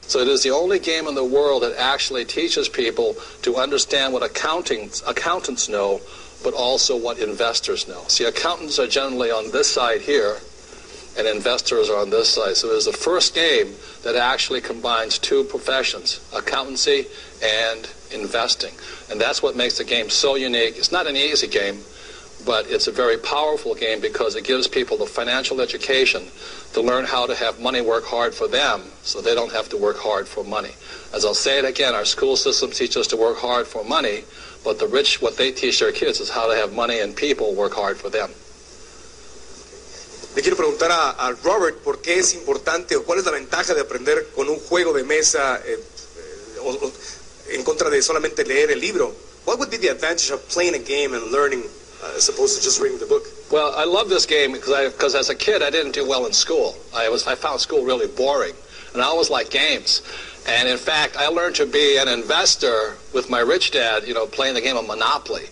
So it is the only game in the world that actually teaches people to understand what accountants know, but also what investors know. See, accountants are generally on this side here, and investors are on this side. So it is the first game that actually combines two professions, accountancy and investing. And that's what makes the game so unique. It's not an easy game, but it's a very powerful game because it gives people the financial education to learn how to have money work hard for them so they don't have to work hard for money. As I'll say it again, our school systems teach us to work hard for money, but the rich, what they teach their kids is how to have money and people work hard for them. Le quiero preguntar a Robert por qué es importante o cuál es la ventaja de aprender con un juego de mesa en contra de solamente leer el libro. What would be the advantage of playing a game and learning as opposed to just reading the book? Well, I love this game because as a kid I didn't do well in school. I found school really boring, and I always liked games. And in fact, I learned to be an investor with my rich dad, playing the game of Monopoly.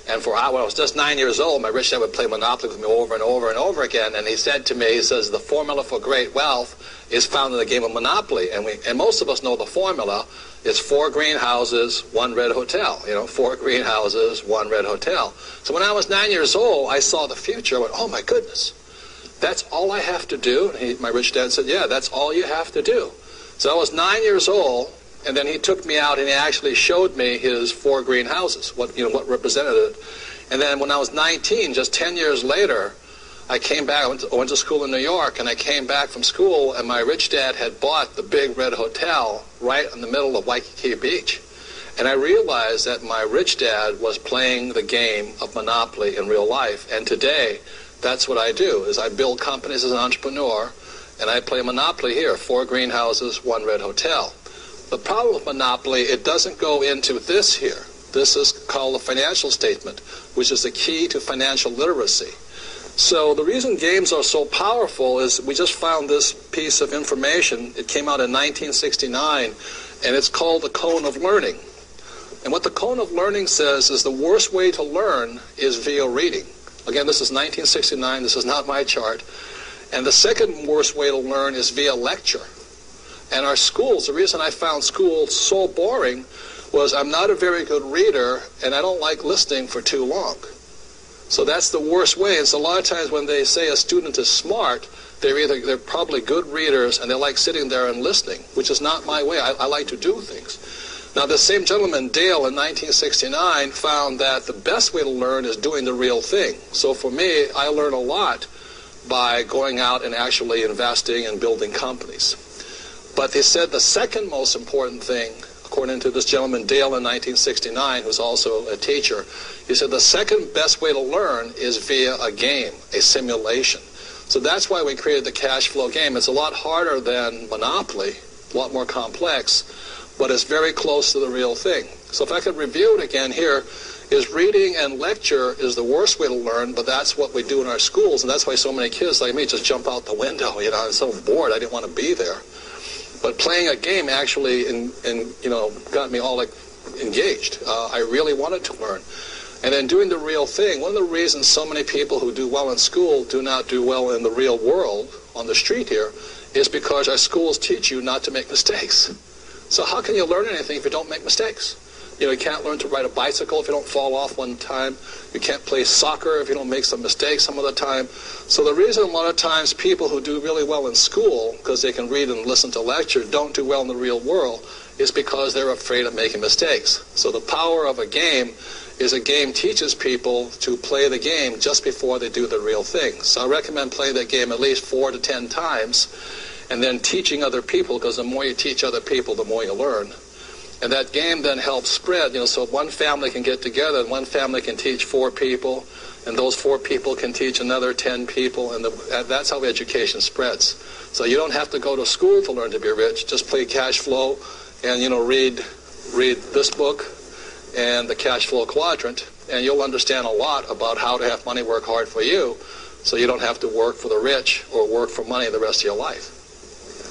And when I was just 9 years old, my rich dad would play Monopoly with me over and over and over again. And he said to me, he says, the formula for great wealth is found in the game of Monopoly. And most of us know the formula. It's 4 greenhouses, 1 red hotel. 4 greenhouses, 1 red hotel. So when I was 9 years old, I saw the future. I went, oh my goodness, that's all I have to do? And my rich dad said, yeah, that's all you have to do. So I was 9 years old. And then he took me out and he actually showed me his 4 greenhouses, what represented it. And then when I was 19, just 10 years later, I came back. I went to school in New York, and I came back from school, and my rich dad had bought the big red hotel right in the middle of Waikiki Beach. And I realized that my rich dad was playing the game of Monopoly in real life. And today, that's what I do, is I build companies as an entrepreneur, and I play Monopoly here, 4 greenhouses, 1 red hotel. The problem with Monopoly, it doesn't go into this here. This is called the financial statement, which is the key to financial literacy. So the reason games are so powerful is we just found this piece of information. It came out in 1969, and it's called the Cone of Learning. And what the Cone of Learning says is the worst way to learn is via reading. Again, this is 1969. This is not my chart. And the second worst way to learn is via lecture. And our schools, the reason I found school so boring was I'm not a very good reader, and I don't like listening for too long. So that's the worst way. And so a lot of times when they say a student is smart, they're probably good readers, and they like sitting there and listening, which is not my way. I like to do things. Now, the same gentleman, Dale, in 1969, found that the best way to learn is doing the real thing. So for me, I learn a lot by going out and actually investing and building companies. But they said the second most important thing, according to this gentleman, Dale, in 1969, who's also a teacher, he said the second best way to learn is via a game, a simulation. So that's why we created the cash flow game. It's a lot harder than Monopoly, a lot more complex, but it's very close to the real thing. So if I could review it again here, is reading and lecture is the worst way to learn, but that's what we do in our schools, and that's why so many kids like me just jump out the window. I'm so bored, I didn't want to be there. But playing a game actually got me all engaged. I really wanted to learn. And then doing the real thing. One of the reasons so many people who do well in school do not do well in the real world, on the street here, is because our schools teach you not to make mistakes. So how can you learn anything if you don't make mistakes? You can't learn to ride a bicycle if you don't fall off one time. You can't play soccer if you don't make some mistakes some of the time. So the reason a lot of times people who do really well in school, because they can read and listen to lecture, don't do well in the real world is because they're afraid of making mistakes. So the power of a game is a game teaches people to play the game just before they do the real thing. So I recommend playing that game at least 4 to 10 times and then teaching other people, because the more you teach other people, the more you learn. And that game then helps spread, so one family can get together and one family can teach 4 people, and those 4 people can teach another 10 people, and that's how education spreads. So you don't have to go to school to learn to be rich. Just play cash flow and, read this book and the cash flow quadrant, and you'll understand a lot about how to have money work hard for you, so you don't have to work for the rich or work for money the rest of your life.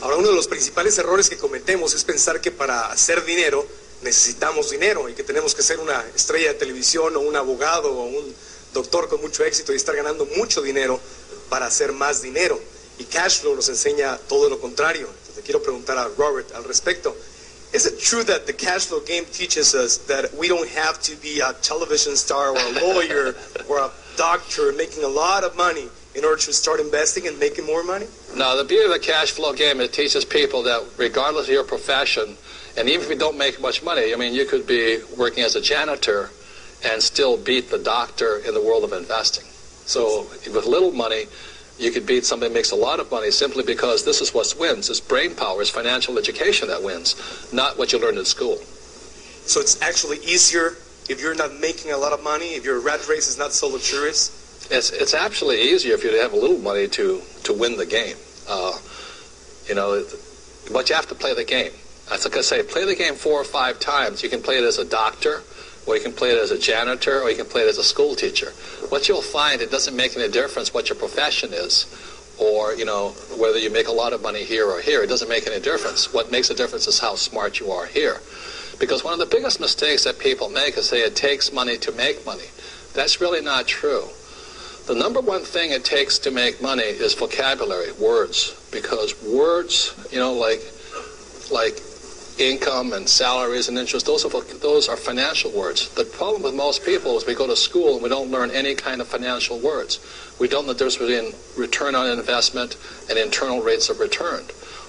Ahora, uno de los principales errores que cometemos es pensar que para hacer dinero necesitamos dinero y que tenemos que ser una estrella de televisión o un abogado o un doctor con mucho éxito y estar ganando mucho dinero para hacer más dinero. Y cash flow nos enseña todo lo contrario. The quiero preguntar a Robert al respecto. Is it true that the cash flow game teaches us that we don't have to be a television star or a lawyer or a doctor making a lot of money in order to start investing and making more money? No, the beauty of the cash flow game, it teaches people that regardless of your profession, and even if you don't make much money, I mean, you could be working as a janitor and still beat the doctor in the world of investing. So with little money, you could beat somebody who makes a lot of money simply because this is what wins. It's brain power, it's financial education that wins, not what you learned in school. So it's actually easier if you're not making a lot of money, if your rat race is not so luxurious? It's actually easier if you have a little money to win the game. But you have to play the game. That's like I say, play the game 4 or 5 times. You can play it as a doctor, or you can play it as a janitor, or you can play it as a school teacher. What you'll find, it doesn't make any difference what your profession is, or whether you make a lot of money here or here. It doesn't make any difference. What makes a difference is how smart you are here. Because one of the biggest mistakes that people make is say it takes money to make money. That's really not true. The number one thing it takes to make money is vocabulary, words. Because words, like income and salaries and interest, those are financial words. The problem with most people is we go to school and we don't learn any kind of financial words. We don't know the difference between return on investment and internal rates of return,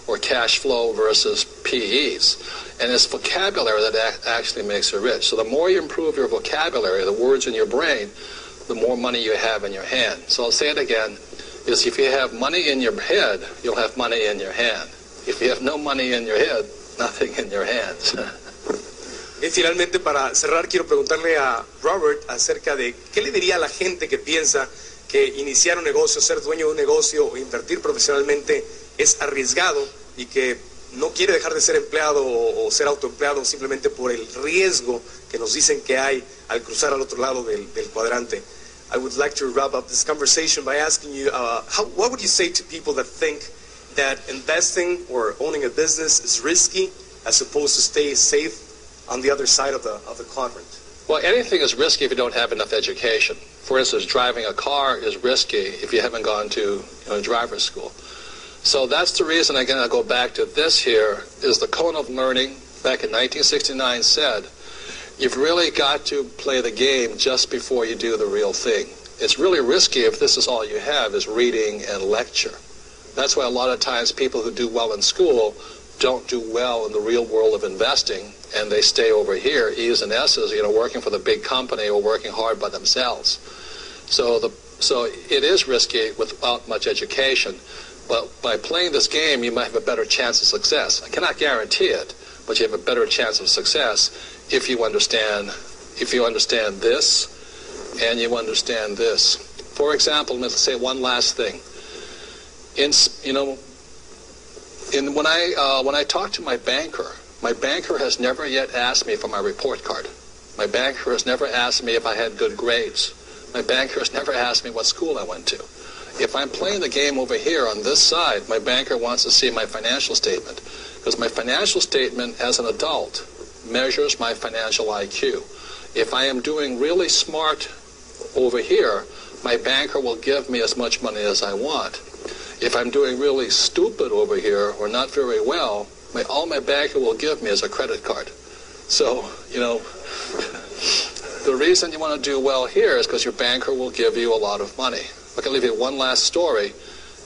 or cash flow versus PEs. And it's vocabulary that actually makes you rich. So the more you improve your vocabulary, the words in your brain, the more money you have in your hand. So I'll say it again, is if you have money in your head, you'll have money in your hand. If you have no money in your head, nothing in your hands. Y finalmente, para cerrar, quiero preguntarle a Robert acerca de qué le diría a la gente que piensa que iniciar un negocio, ser dueño de un negocio o invertir profesionalmente es arriesgado y que no quiere dejar de ser empleado o ser autoempleado simplemente por el riesgo que nos dicen que hay al cruzar al otro lado del cuadrante. I would like to wrap up this conversation by asking you, what would you say to people that think that investing or owning a business is risky as opposed to stay safe on the other side of the quadrant? Well, anything is risky if you don't have enough education. For instance, driving a car is risky if you haven't gone to driver's school. So that's the reason, again, I go back to this here, is the Cone of Learning back in 1969 said, you've really got to play the game just before you do the real thing. It's really risky if this is all you have is reading and lecture. That's why a lot of times people who do well in school don't do well in the real world of investing, and they stay over here, E's and S's, working for the big company or working hard by themselves. So it is risky without much education, but by playing this game, you might have a better chance of success. I cannot guarantee it, but you have a better chance of success if you understand this and you understand this. For example, let's say one last thing. When I talk to my banker has never yet asked me for my report card. My banker has never asked me if I had good grades. My banker has never asked me what school I went to. If I'm playing the game over here on this side, my banker wants to see my financial statement, because my financial statement as an adult measures my financial IQ. If I am doing really smart over here, my banker will give me as much money as I want. If I'm doing really stupid over here or not very well, all my banker will give me is a credit card. So, the reason you want to do well here is because your banker will give you a lot of money. I can leave you one last story,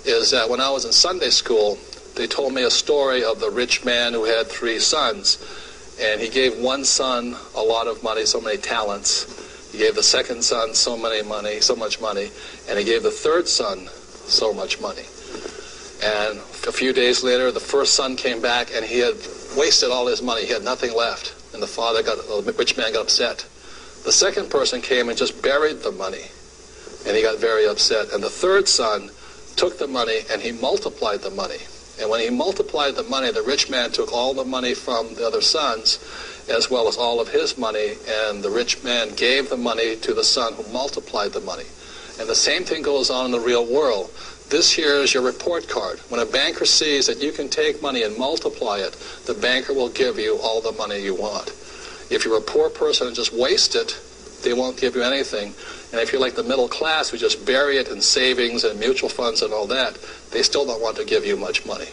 is that when I was in Sunday school, they told me a story of the rich man who had 3 sons, and he gave one son a lot of money, so many talents. He gave the second son so much money, and he gave the third son so much money. And a few days later, the first son came back, and he had wasted all his money. He had nothing left, and the rich man got upset. The second person came and just buried the money, and he got very upset. And the third son took the money and he multiplied the money. And when he multiplied the money, the rich man took all the money from the other sons as well as all of his money, and the rich man gave the money to the son who multiplied the money. And the same thing goes on in the real world. This here is your report card. When a banker sees that you can take money and multiply it, the banker will give you all the money you want. If you're a poor person and just waste it, they won't give you anything. And if you're like the middle class who just bury it in savings and mutual funds and all that, they still don't want to give you much money.